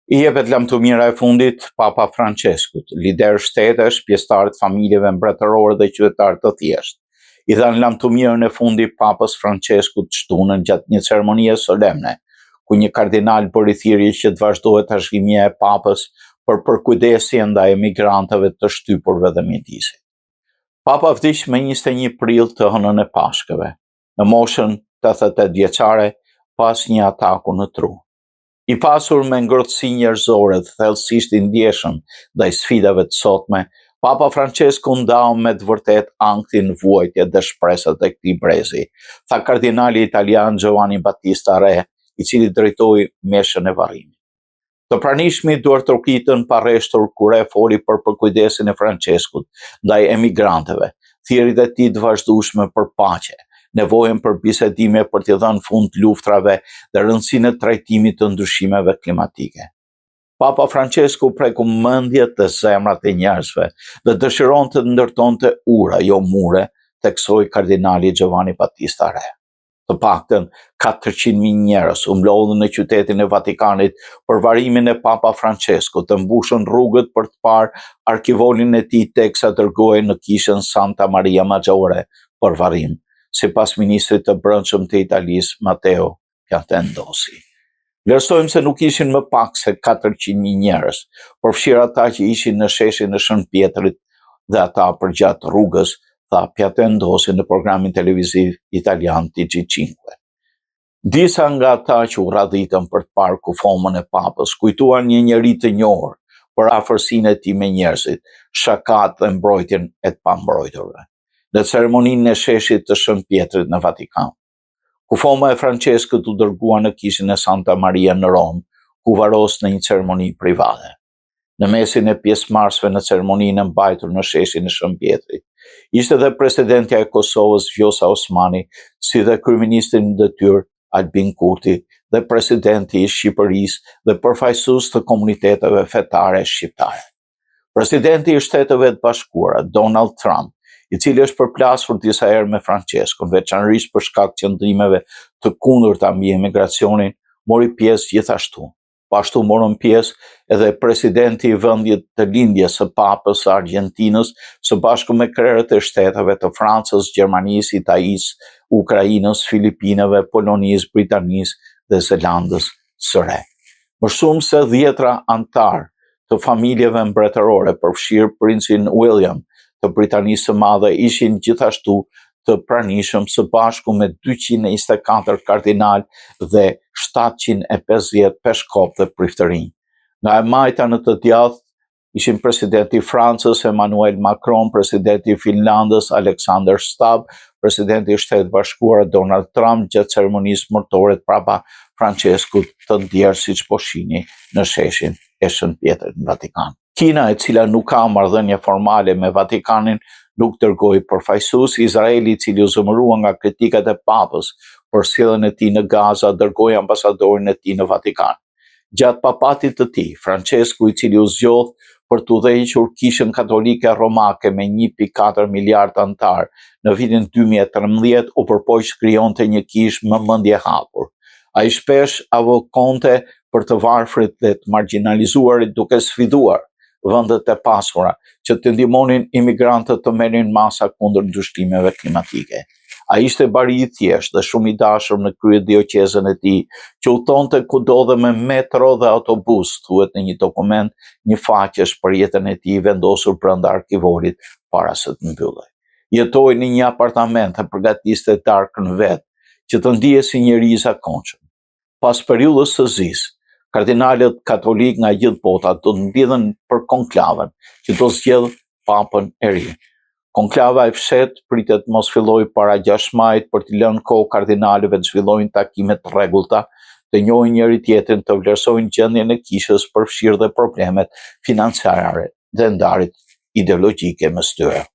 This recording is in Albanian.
I jepet lamtumira e fundit Papa Franceskut, lider shtetesh, pjesëtar të familjeve mbretërore dhe qytetar të thjeshtë. I dhanë lamtumirën e fundit Papës Franceskut shtunën gjatë një ceremonie solemne, ku një kardinal bëri thirrje që të vazhdohet trashëgimia e Papës për përkujdesje ndaj emigrantëve të shtypurve dhe mjedisit. Papa vdiq me 21 prill të hënën e Pashkëve, në moshën 88 vjeçare pas një ataku në tru. I pasur me ngrohtësi njerëzore dhe thellësisht i ndjeshëm ndaj sfidave të sotme, Papa Francesku ndau me të vërtet anktin vuajtje dhe shpresat e këtij brezi, tha kardinali italian Giovanni Battista Re, i cili drejtoi meshën e varrimit. Të pranishmit duart trokitën pa rreshtur kur Re foli për përkujdesin e Franceskut ndaj emigrantëve, thirrjet e tij të vazhdueshme për paqe, nevojën për bisedime për t'i dhënë fund luftrave dhe rëndësinë e trajtimit të ndryshimeve klimatike. Papa Francesku preku mendjet dhe zemrat e njerëzve dhe dëshiron të ndërtonte ura, jo mure, theksoi kardinali Giovanni Battista Re. Të paktën 400.000 njerëz u mblodhën në qytetin e Vatikanit për varimin e Papa Francesku, të mbushën rrugët për të parë arkivolin e tij teksa dërgohej në kishën Santa Maria Maggiore për varim, sipas ministrit të brendshëm të Italisë Matteo Piantedosi. Vlerësojmë se nuk ishin më pak se 400.000 njerëz, përfshirë ata që ishin në sheshin e Shën Pjetrit dhe ata përgjatë rrugës, tha Piantedosi në programin televiziv italian TG5. Disa nga ata që u radhitën për të parë kufomën e Papës kujtuan një njerëz të njohur për afërsinë e tij me njerëzit, shakat dhe mbrojtjen e të pambrojturve. Në ceremoninë e sheshit të Shën Pjetrit në Vatikan, kufoma e Franceskut u dërgua në kishën e Santa Maria në Rom, ku varos në një ceremoni private. Në mesin e pjesëmarrësve në ceremoninë e mbajtur në sheshin e Shën Pjetrit, ishte dhe presidentja e Kosovës Vjosa Osmani, si dhe kryeministri në detyrë Albin Kurti dhe presidenti i Shqipërisë dhe përfaqësues të komuniteteve fetare shqiptare. Presidenti i Shteteve të Bashkuara, Donald Trump, i cili është përplasur disa herë me Franceskun, veçanërisht për shkak të qëndrimeve të kundërta mbi emigracionin, mori pjesë gjithashtu. Ashtu morën pjesë edhe presidenti i vendit të lindjes së Papës së Argjentinës, së bashku me krerët e shteteve të Francës, Gjermanisë, Italisë, Ukrainës, Filipinave, Polonisë, Britanisë dhe Zelandës së Re. Më shumë se 10 antar të familjeve mbretërore, përfshirë princin William të Britanisë së Madhe, ishin gjithashtu të pranishëm së bashku me 224 kardinal dhe 750 peshkop dhe priftërinj. Nga e majta në të djathtë ishin presidenti i Francës Emmanuel Macron, presidenti i Finlandës Alexander Stubb, presidenti i Shtetit Bashkuara Donald Trump, gjatë ceremonisë mortore të Papa Franceskut të ndjerë siç po shihni në sheshin e Shën Pjetrit në Vatikan. Kina, e cila nuk ka marrëdhënie formale me Vatikanin, nuk dërgoi përfaqësues. Izraeli, i cili u zëmërua nga kritikat e Papës për sjelljen e tij në Gaza, dërgoi ambasadorin e tij në Vatikan. Gjatë papatit të tij, Francesku, i cili u zgjodh për të udhëhequr Kishën Katolike Romake me 1.4 miliard antar në vitin 2013, u përpoq krijonte një kishë më mendje hapur. Ai shpesh avokonte për të varfrit dhe të marginalizuarit, duke sfiduar vendet e pasura që të ndihmonin imigrantët të merrin masa kundër ndryshimeve klimatike. Ai ishte bari i thjeshtë dhe shumë i dashur në krye dioqezën e tij, që udhtonte kudo dhe me metro dhe autobus, thuhet në një dokument një faqesh për jetën e tij vendosur brenda arkivorit para se të mbyllej. Jetoi në një apartament dhe përgatiste darkën vet, që të ndihej si njeri i zakonshëm. Pas periudhës së zisë, kardinalët katolik nga gjithë bota do të mbledhen për konklavën që do zgjedh papën e ri. Konklava e fshehtë pritet mos fillojë para 6 majit për t'i lënë kohë kardinalëve të zhvillojnë takime të rregullta, të njohin njëri tjetrin, të vlerësojnë gjendjen e kishës, përfshirë dhe problemet financiare dhe ndarjet ideologjike mes tyre.